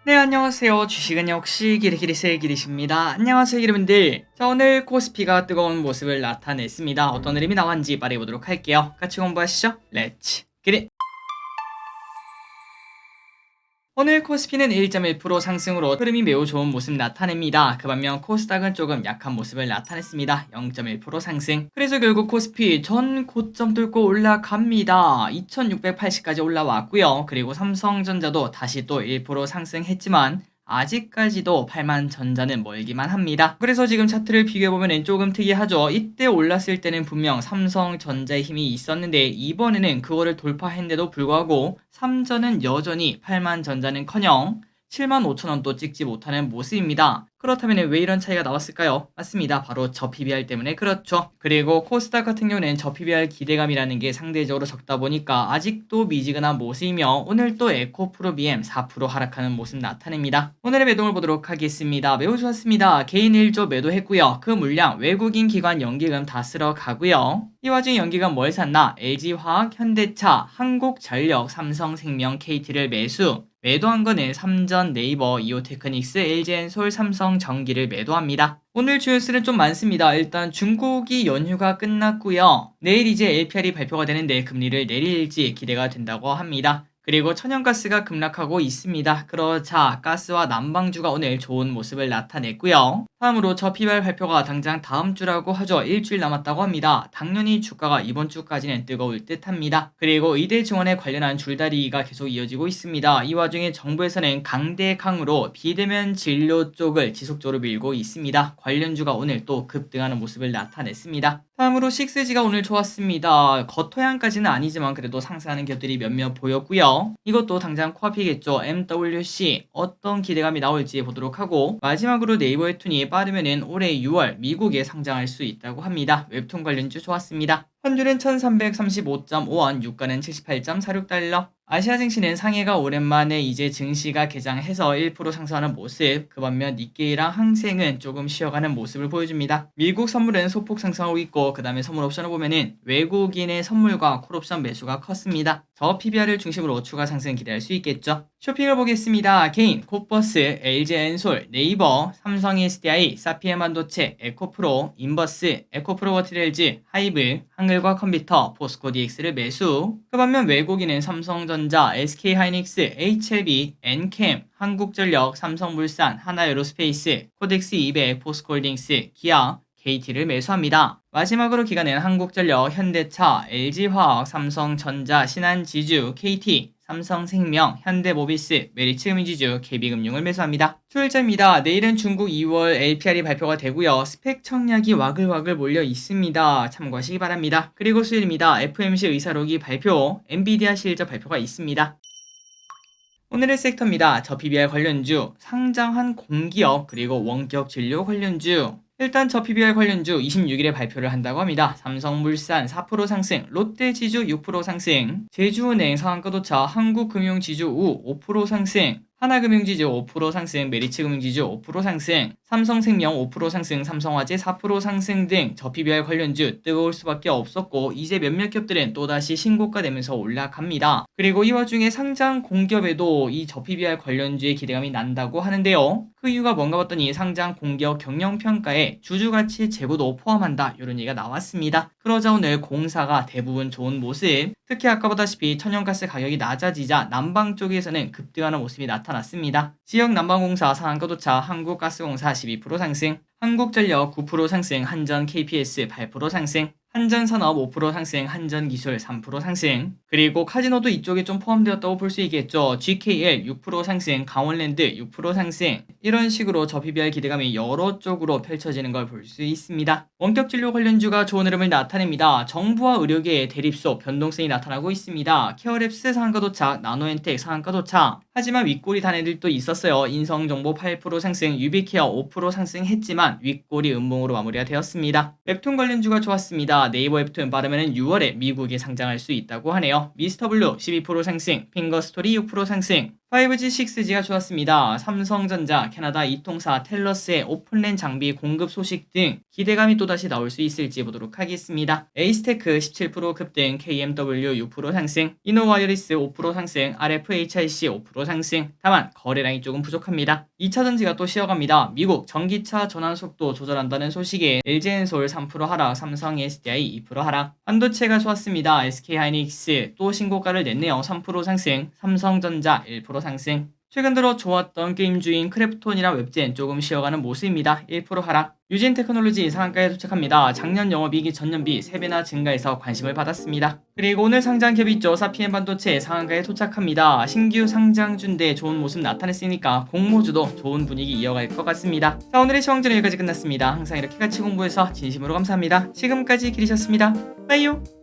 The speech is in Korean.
네, 안녕하세요. 주식은 역시 기리기리스의 기리십니다. 안녕하세요, 여러분들. 자, 오늘 코스피가 뜨거운 모습을 나타냈습니다. 어떤 흐름이 나왔는지 말해보도록 할게요. 같이 공부하시죠. 렛츠 기릿! 오늘 코스피는 1.1% 상승으로 흐름이 매우 좋은 모습 나타냅니다. 그 반면 코스닥은 조금 약한 모습을 나타냈습니다. 0.1% 상승. 그래서 결국 코스피 전 고점 뚫고 올라갑니다. 2680까지 올라왔고요. 그리고 삼성전자도 다시 또 1% 상승했지만 아직까지도 8만 전자는 멀기만 합니다. 그래서 지금 차트를 비교해보면 조금 특이하죠. 이때 올랐을 때는 분명 삼성전자의 힘이 있었는데 이번에는 그거를 돌파했는데도 불구하고 삼전은 여전히 8만 전자는커녕 7만 5천원도 찍지 못하는 모습입니다. 그렇다면 왜 이런 차이가 나왔을까요? 맞습니다. 바로 저 PBR 때문에 그렇죠. 그리고 코스닥 같은 경우는 저 PBR 기대감이라는 게 상대적으로 적다 보니까 아직도 미지근한 모습이며 오늘 또 에코프로 BM 4% 하락하는 모습 나타냅니다. 오늘의 매동을 보도록 하겠습니다. 매우 좋았습니다. 개인 1조 매도했고요. 그 물량 외국인 기관 연기금 다 쓸어 가고요. 이 와중에 연기금 뭘 샀나? LG화학, 현대차, 한국전력, 삼성생명, KT를 매도한 거는 삼전, 네이버, 이오테크닉스, LG엔솔, 삼성전기를 매도합니다. 오늘 주요수는 좀 많습니다. 일단 중국이 연휴가 끝났고요. 내일 이제 LPR이 발표가 되는데 금리를 내릴지 기대가 된다고 합니다. 그리고 천연가스가 급락하고 있습니다. 그러자 가스와 난방주가 오늘 좋은 모습을 나타냈고요. 다음으로 저 PBR 발표가 당장 다음 주라고 하죠. 일주일 남았다고 합니다. 당연히 주가가 이번 주까지는 뜨거울 듯 합니다. 그리고 의대 지원에 관련한 줄다리기가 계속 이어지고 있습니다. 이 와중에 정부에서는 강대강으로 비대면 진료 쪽을 지속적으로 밀고 있습니다. 관련주가 오늘 또 급등하는 모습을 나타냈습니다. 다음으로 식스지가 오늘 좋았습니다. 겉토양까지는 아니지만 그래도 상승하는 겹들이 몇몇 보였고요. 이것도 당장 코앞이겠죠. MWC 어떤 기대감이 나올지 보도록 하고 마지막으로 네이버 웹툰이 빠르면은 올해 6월 미국에 상장할 수 있다고 합니다. 웹툰 관련주 좋았습니다. 환율은 1335.5원, 유가는 78.46달러. 아시아 증시는 상해가 오랜만에 이제 증시가 개장해서 1% 상승하는 모습, 그 반면 니케이랑 항생은 조금 쉬어가는 모습을 보여줍니다. 미국 선물은 소폭 상승하고 있고 그 다음에 선물 옵션을 보면은 외국인의 선물과 콜옵션 매수가 컸습니다. 저 PBR을 중심으로 추가 상승 기대할 수 있겠죠. 쇼핑을 보겠습니다. 개인, 콧버스, LG엔솔, 네이버, 삼성 SDI, 사피엔 반도체, 에코프로, 인버스, 에코프로 워트레일즈, 하이브, 한글과 컴퓨터, 포스코 DX를 매수. 그 반면 외국인은 삼성전자, SK하이닉스, HLB, 엔캠, 한국전력, 삼성물산, 하나에로스페이스, 코덱스 200, 포스코홀딩스, 기아, KT를 매수합니다. 마지막으로 기관은 한국전력, 현대차, LG화학, 삼성전자, 신한지주, KT, 삼성생명, 현대모비스, 메리츠금융지주, KB금융을 매수합니다. 출절입니다. 내일은 중국 2월 LPR이 발표가 되고요. 스펙 청약이 와글와글 몰려 있습니다. 참고하시기 바랍니다. 그리고 수요일입니다. FOMC 의사록이 발표, 엔비디아 실적 발표가 있습니다. 오늘의 섹터입니다. 저 PBR 관련주, 상장한 공기업, 그리고 원격 진료 관련주. 일단 저 PBR 관련주 26일에 발표를 한다고 합니다. 삼성물산 4% 상승, 롯데지주 6% 상승, 제주은행 상한가도차, 한국금융지주 우 5% 상승, 하나금융지주 5% 상승, 메리츠금융지주 5% 상승, 삼성생명 5% 상승, 삼성화재 4% 상승 등 저 PBR 관련주 뜨거울 수밖에 없었고 이제 몇몇 기업들은 또다시 신고가 되면서 올라갑니다. 그리고 이 와중에 상장 공기업에도 이 저 PBR 관련주의 기대감이 난다고 하는데요. 그 이유가 뭔가 봤더니 상장 공기업 경영평가에 주주가치 재고도 포함한다 이런 얘기가 나왔습니다. 그러자 오늘 공사가 대부분 좋은 모습, 특히 아까 보다시피 천연가스 가격이 낮아지자 난방 쪽에서는 급등하는 모습이 나타났습니다. 지역 난방공사 상한가도차, 한국가스공사 12% 상승, 한국전력 9% 상승, 한전 KPS 8% 상승, 한전산업 5% 상승, 한전기술 3% 상승, 그리고 카지노도 이쪽에 좀 포함되었다고 볼 수 있겠죠. GKL 6% 상승, 강원랜드 6% 상승, 이런 식으로 저 PBR 기대감이 여러 쪽으로 펼쳐지는 걸 볼 수 있습니다. 원격진료 관련주가 좋은 흐름을 나타냅니다. 정부와 의료계의 대립소 변동성이 나타나고 있습니다. 케어랩스 상한가 도착, 나노엔텍 상한가 도착. 하지만 윗골이 단 애들도 있었어요. 인성정보 8% 상승, 유비케어 5% 상승했지만 윗골이 음봉으로 마무리가 되었습니다. 웹툰 관련주가 좋았습니다. 좋았습니다. 네이버 웹툰 빠르면 6월에 미국에 상장할 수 있다고 하네요. 미스터블루 12% 상승, 핑거스토리 6% 상승. 5G, 6G가 좋았습니다. 삼성전자, 캐나다 이통사 텔러스의 오픈랜 장비 공급 소식 등 기대감이 또다시 나올 수 있을지 보도록 하겠습니다. 에이스테크 17% 급등, KMW 6% 상승, 이노와이어리스 5% 상승, RFHRC 5% 상승. 다만 거래량이 조금 부족합니다. 2차전지가 또 쉬어갑니다. 미국 전기차 전환 속도 조절한다는 소식에 LG엔솔 3% 하락, 삼성 SDI 2% 하락. 반도체가 좋았습니다. SK하이닉스 또 신고가를 냈네요. 3% 상승, 삼성전자 1% 상승. 최근 들어 좋았던 게임주인 크래프톤이랑 웹젠 조금 쉬어가는 모습입니다. 1% 하락. 유진테크놀로지 상한가에 도착합니다. 작년 영업이익이 전년비 3배나 증가해서 관심을 받았습니다. 그리고 오늘 상장 갭 있죠. 사피엔 반도체 상한가에 도착합니다. 신규 상장주인데 좋은 모습 나타냈으니까 공모주도 좋은 분위기 이어갈 것 같습니다. 자, 오늘의 시황전은 여기까지 끝났습니다. 항상 이렇게 같이 공부해서 진심으로 감사합니다. 지금까지 길이셨습니다. 빠이요.